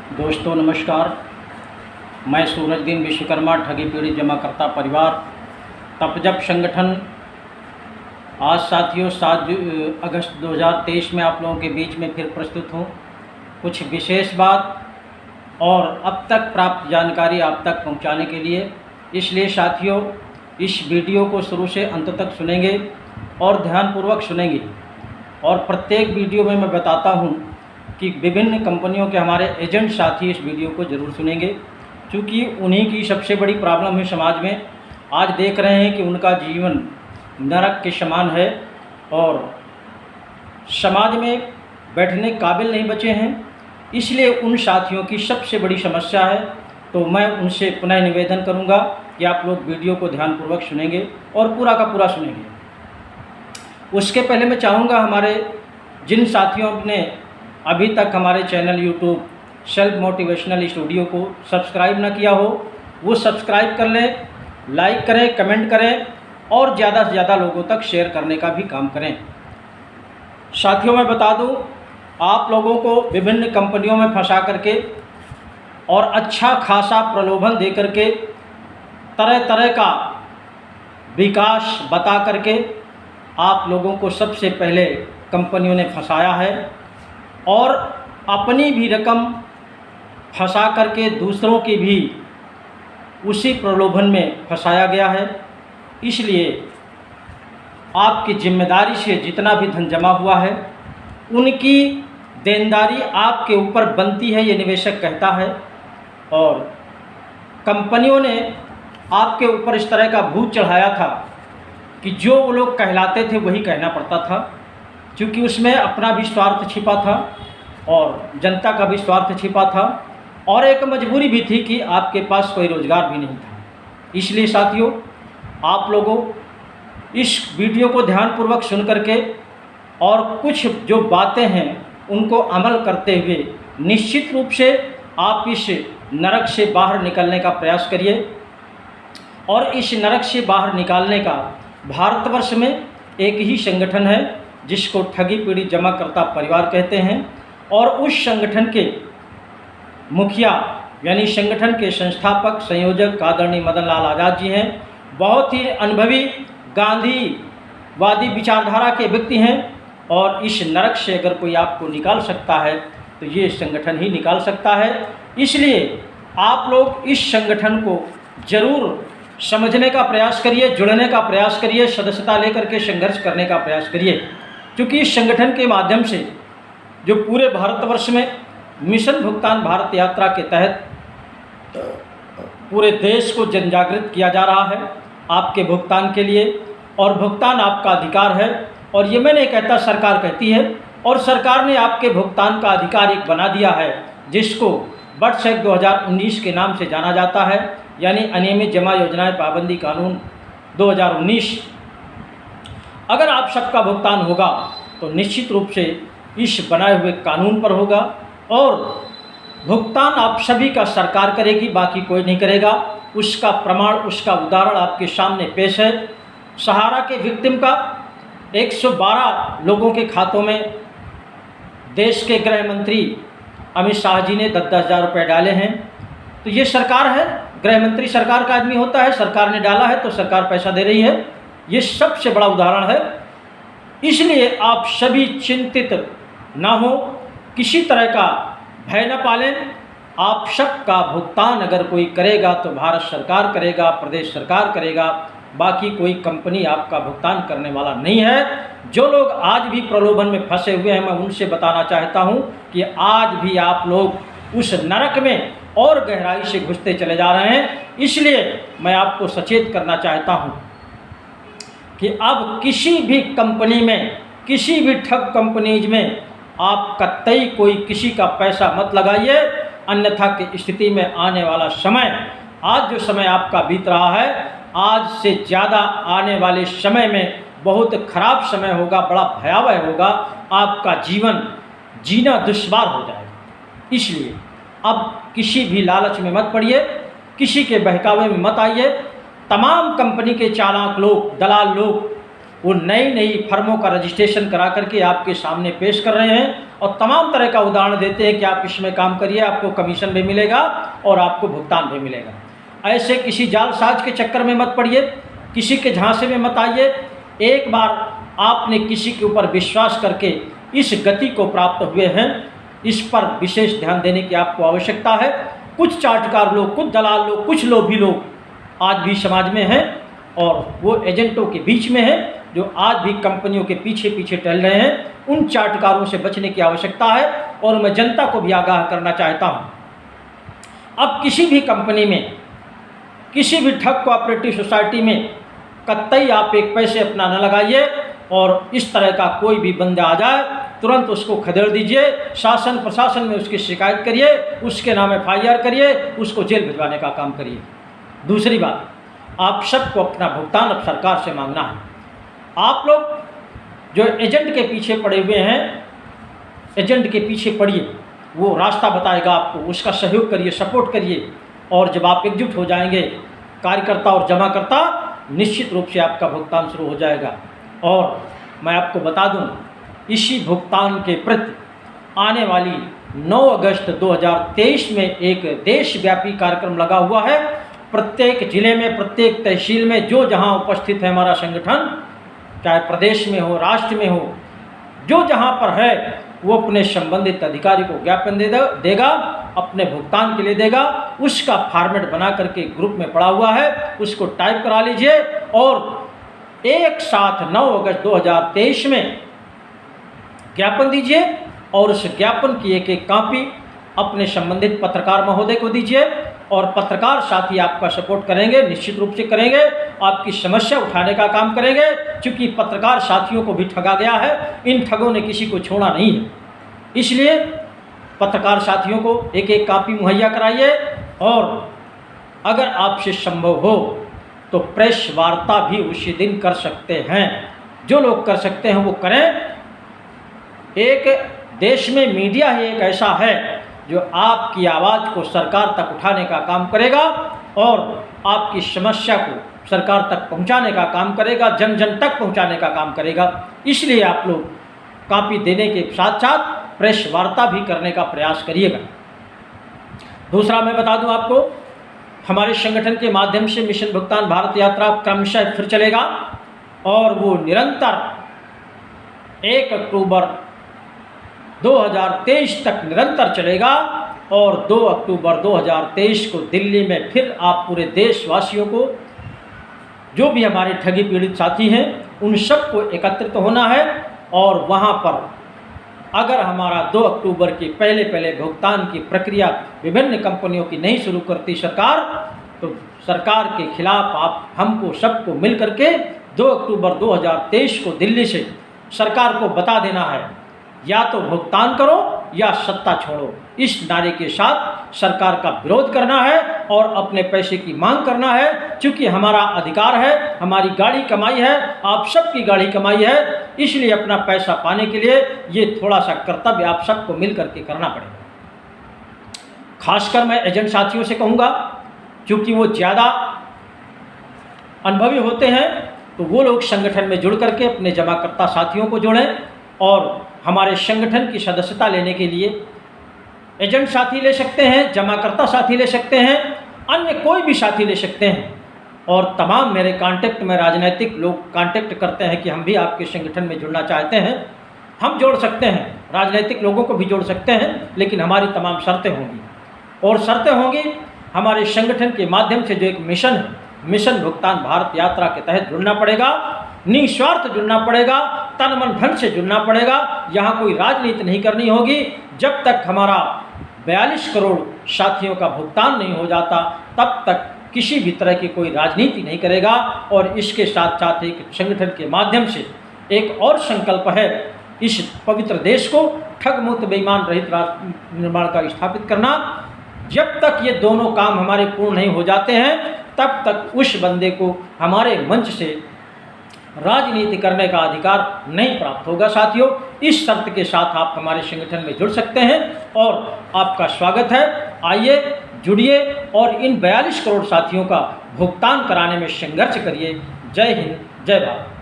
दोस्तों नमस्कार। मैं सूरजदीन विश्वकर्मा ठगी पीड़ित जमाकर्ता परिवार तपजप संगठन आज साथियों 7 अगस्त 2023 में आप लोगों के बीच में फिर प्रस्तुत हूँ। कुछ विशेष बात और अब तक प्राप्त जानकारी आप तक पहुँचाने के लिए, इसलिए साथियों इस वीडियो को शुरू से अंत तक सुनेंगे और ध्यानपूर्वक सुनेंगे। और प्रत्येक वीडियो में मैं बताता हूँ कि विभिन्न कंपनियों के हमारे एजेंट साथी इस वीडियो को ज़रूर सुनेंगे, क्योंकि उन्हीं की सबसे बड़ी प्रॉब्लम है समाज में। आज देख रहे हैं कि उनका जीवन नरक के समान है और समाज में बैठने काबिल नहीं बचे हैं। इसलिए उन साथियों की सबसे बड़ी समस्या है। तो मैं उनसे पुनः निवेदन करूंगा कि आप लोग वीडियो को ध्यानपूर्वक सुनेंगे और पूरा का पूरा सुनेंगे। उसके पहले मैं चाहूँगा हमारे जिन साथियों ने अभी तक हमारे channel YouTube self motivational studio को सब्सक्राइब ना किया हो, वो सब्सक्राइब कर लें, लाइक करें, कमेंट करें और ज़्यादा से ज़्यादा लोगों तक शेयर करने का भी काम करें। साथियों मैं बता दूं, आप लोगों को विभिन्न कंपनियों में फंसा करके और अच्छा खासा प्रलोभन दे करके तरह तरह का विकास बता करके आप लोगों को सबसे पहले कंपनियों ने फंसाया है और अपनी भी रकम फंसा करके दूसरों की भी उसी प्रलोभन में फंसाया गया है। इसलिए आपकी जिम्मेदारी से जितना भी धन जमा हुआ है उनकी देनदारी आपके ऊपर बनती है, ये निवेशक कहता है। और कंपनियों ने आपके ऊपर इस तरह का भूत चढ़ाया था कि जो वो लोग कहलाते थे वही कहना पड़ता था, क्योंकि उसमें अपना भी स्वार्थ छिपा था और जनता का भी स्वार्थ छिपा था और एक मजबूरी भी थी कि आपके पास कोई रोज़गार भी नहीं था। इसलिए साथियों आप लोगों इस वीडियो को ध्यानपूर्वक सुन करके और कुछ जो बातें हैं उनको अमल करते हुए निश्चित रूप से आप इस नरक से बाहर निकलने का प्रयास करिए। और इस नरक से बाहर निकालने का भारतवर्ष में एक ही संगठन है जिसको ठगी पीड़ित जमाकर्ता परिवार कहते हैं। और उस संगठन के मुखिया यानी संगठन के संस्थापक संयोजक आदरणीय मदन लाल आज़ाद जी हैं। बहुत ही अनुभवी गांधीवादी विचारधारा के व्यक्ति हैं और इस नरक से अगर कोई आपको निकाल सकता है तो ये संगठन ही निकाल सकता है। इसलिए आप लोग इस संगठन को ज़रूर समझने का प्रयास करिए, जुड़ने का प्रयास करिए, सदस्यता लेकर के संघर्ष करने का प्रयास करिए, क्योंकि इस संगठन के माध्यम से जो पूरे भारतवर्ष में मिशन भुगतान भारत यात्रा के तहत पूरे देश को जन जागृत किया जा रहा है आपके भुगतान के लिए। और भुगतान आपका अधिकार है और ये मैं नहीं कहता, सरकार कहती है। और सरकार ने आपके भुगतान का अधिकार एक बना दिया है जिसको वर्ष 2019 के नाम से जाना जाता है, यानी अनियमित जमा योजनाएं पाबंदी कानून 2019। अगर आप सबका भुगतान होगा तो निश्चित रूप से इस बनाए हुए कानून पर होगा और भुगतान आप सभी का सरकार करेगी, बाकी कोई नहीं करेगा। उसका प्रमाण, उसका उदाहरण आपके सामने पेश है। सहारा के विक्टिम का 112 लोगों के खातों में देश के गृह मंत्री अमित शाह जी ने 10-10 हज़ार रुपये डाले हैं। तो ये सरकार है, गृह मंत्री सरकार का आदमी होता है, सरकार ने डाला है तो सरकार पैसा दे रही है। ये सबसे बड़ा उदाहरण है। इसलिए आप सभी चिंतित ना हो, किसी तरह का भय न पालें। आप सबका भुगतान अगर कोई करेगा तो भारत सरकार करेगा, प्रदेश सरकार करेगा, बाकी कोई कंपनी आपका भुगतान करने वाला नहीं है। जो लोग आज भी प्रलोभन में फंसे हुए हैं, मैं उनसे बताना चाहता हूं कि आज भी आप लोग उस नरक में और गहराई से घुसते चले जा रहे हैं। इसलिए मैं आपको सचेत करना चाहता हूं कि अब किसी भी कंपनी में, किसी भी ठग कंपनीज में आप कतई कोई किसी का पैसा मत लगाइए, अन्यथा की स्थिति में आने वाला समय, आज जो समय आपका बीत रहा है, आज से ज़्यादा आने वाले समय में बहुत खराब समय होगा, बड़ा भयावह होगा। आपका जीवन जीना दुश्वार हो जाएगा। इसलिए अब किसी भी लालच में मत पड़िए, किसी के बहकावे में मत आइए। तमाम कंपनी के चालाक लोग, दलाल लोग वो नई नई फर्मों का रजिस्ट्रेशन करा करके आपके सामने पेश कर रहे हैं और तमाम तरह का उदाहरण देते हैं कि आप इसमें काम करिए, आपको कमीशन भी मिलेगा और आपको भुगतान भी मिलेगा। ऐसे किसी जालसाज के चक्कर में मत पड़िए, किसी के झांसे में मत आइए। एक बार आपने किसी के ऊपर विश्वास करके इस गति को प्राप्त हुए हैं, इस पर विशेष ध्यान देने की आपको आवश्यकता है। कुछ चाटकार लोग, कुछ दलाल लोग, कुछ लोभी लोग आज भी समाज में हैं और वो एजेंटों के बीच में हैं जो आज भी कंपनियों के पीछे पीछे टहल रहे हैं। उन चाटकारों से बचने की आवश्यकता है और मैं जनता को भी आगाह करना चाहता हूँ। अब किसी भी कंपनी में, किसी भी ठग कोऑपरेटिव सोसाइटी में कतई आप एक पैसे अपना न लगाइए और इस तरह का कोई भी बंदा आ जाए तुरंत उसको खदेड़ दीजिए। शासन प्रशासन में उसकी शिकायत करिए, उसके नाम FIR करिए, उसको जेल भिजवाने का काम करिए। दूसरी बात, आप सबको अपना भुगतान अब सरकार से मांगना है। आप लोग जो एजेंट के पीछे पड़े हुए हैं, एजेंट के पीछे पड़िए, वो रास्ता बताएगा आपको, उसका सहयोग करिए, सपोर्ट करिए। और जब आप एकजुट हो जाएंगे कार्यकर्ता और जमाकर्ता, निश्चित रूप से आपका भुगतान शुरू हो जाएगा। और मैं आपको बता दूं, इसी भुगतान के प्रति आने वाली 9 अगस्त 2023 में एक देशव्यापी कार्यक्रम लगा हुआ है। प्रत्येक जिले में, प्रत्येक तहसील में जो जहां उपस्थित है हमारा संगठन, चाहे प्रदेश में हो, राष्ट्र में हो, जो जहां पर है वो अपने संबंधित अधिकारी को ज्ञापन देगा, अपने भुगतान के लिए देगा। उसका फॉर्मेट बना करके ग्रुप में पड़ा हुआ है, उसको टाइप करा लीजिए और एक साथ 9 अगस्त 2023 में ज्ञापन दीजिए और उस ज्ञापन की एक एक कॉपी अपने संबंधित पत्रकार महोदय को दीजिए। और पत्रकार साथी आपका सपोर्ट करेंगे, निश्चित रूप से करेंगे, आपकी समस्या उठाने का काम करेंगे। क्योंकि पत्रकार साथियों को भी ठगा गया है, इन ठगों ने किसी को छोड़ा नहीं है। इसलिए पत्रकार साथियों को एक एक कॉपी मुहैया कराइए और अगर आपसे संभव हो तो प्रेस वार्ता भी उसी दिन कर सकते हैं। जो लोग कर सकते हैं वो करें। एक देश में मीडिया ही एक ऐसा है जो आपकी आवाज़ को सरकार तक उठाने का काम करेगा और आपकी समस्या को सरकार तक पहुंचाने का काम करेगा, जन जन तक पहुंचाने का काम करेगा। इसलिए आप लोग कॉपी देने के साथ साथ प्रेस वार्ता भी करने का प्रयास करिएगा। दूसरा मैं बता दूं आपको, हमारे संगठन के माध्यम से मिशन भुगतान भारत यात्रा क्रमशः फिर चलेगा और वो निरंतर 1 अक्टूबर 2023 तक निरंतर चलेगा। और 2 अक्टूबर 2023 को दिल्ली में फिर आप पूरे देशवासियों को, जो भी हमारे ठगी पीड़ित साथी हैं, उन सबको एकत्रित होना है। और वहाँ पर अगर हमारा 2 अक्टूबर के पहले भुगतान की प्रक्रिया विभिन्न कंपनियों की नहीं शुरू करती सरकार, तो सरकार के खिलाफ आप हमको सबको मिल करके 2 अक्टूबर 2023 को दिल्ली से सरकार को बता देना है, या तो भुगतान करो या सत्ता छोड़ो। इस नारे के साथ सरकार का विरोध करना है और अपने पैसे की मांग करना है। क्योंकि हमारा अधिकार है, हमारी गाड़ी कमाई है, आप सबकी गाड़ी कमाई है। इसलिए अपना पैसा पाने के लिए ये थोड़ा सा कर्तव्य आप सबको मिल करके करना पड़ेगा। खासकर मैं एजेंट साथियों से कहूँगा, क्योंकि वो ज़्यादा अनुभवी होते हैं, तो वो लोग संगठन में जुड़ करके अपने जमाकर्ता साथियों को जोड़ें। और हमारे संगठन की सदस्यता लेने के लिए एजेंट साथी ले सकते हैं, जमाकर्ता साथी ले सकते हैं, अन्य कोई भी साथी ले सकते हैं। और तमाम मेरे कांटेक्ट में राजनीतिक लोग कांटेक्ट करते हैं कि हम भी आपके संगठन में जुड़ना चाहते हैं। हम जोड़ सकते हैं, राजनीतिक लोगों को भी जोड़ सकते हैं, लेकिन हमारी तमाम शर्तें होंगी। और शर्तें होंगी हमारे संगठन के माध्यम से जो एक मिशन है, मिशन भुगतान भारत यात्रा के तहत जुड़ना पड़ेगा, निस्वार्थ जुड़ना पड़ेगा, तन मन धन से जुड़ना पड़ेगा। यहाँ कोई राजनीति नहीं करनी होगी। जब तक हमारा 42 करोड़ साथियों का भुगतान नहीं हो जाता, तब तक किसी भी तरह की कोई राजनीति नहीं करेगा। और इसके साथ साथ एक संगठन के माध्यम से एक और संकल्प है, इस पवित्र देश को ठग मुक्त बेईमान रहित राष्ट्र निर्माण का स्थापित करना। जब तक ये दोनों काम हमारे पूर्ण नहीं हो जाते हैं, तब तक उस बंदे को हमारे मंच से राजनीति करने का अधिकार नहीं प्राप्त होगा। साथियों, इस शर्त के साथ आप हमारे संगठन में जुड़ सकते हैं और आपका स्वागत है। आइए, जुड़िए और इन 42 करोड़ साथियों का भुगतान कराने में संघर्ष करिए। जय हिंद, जय भारत।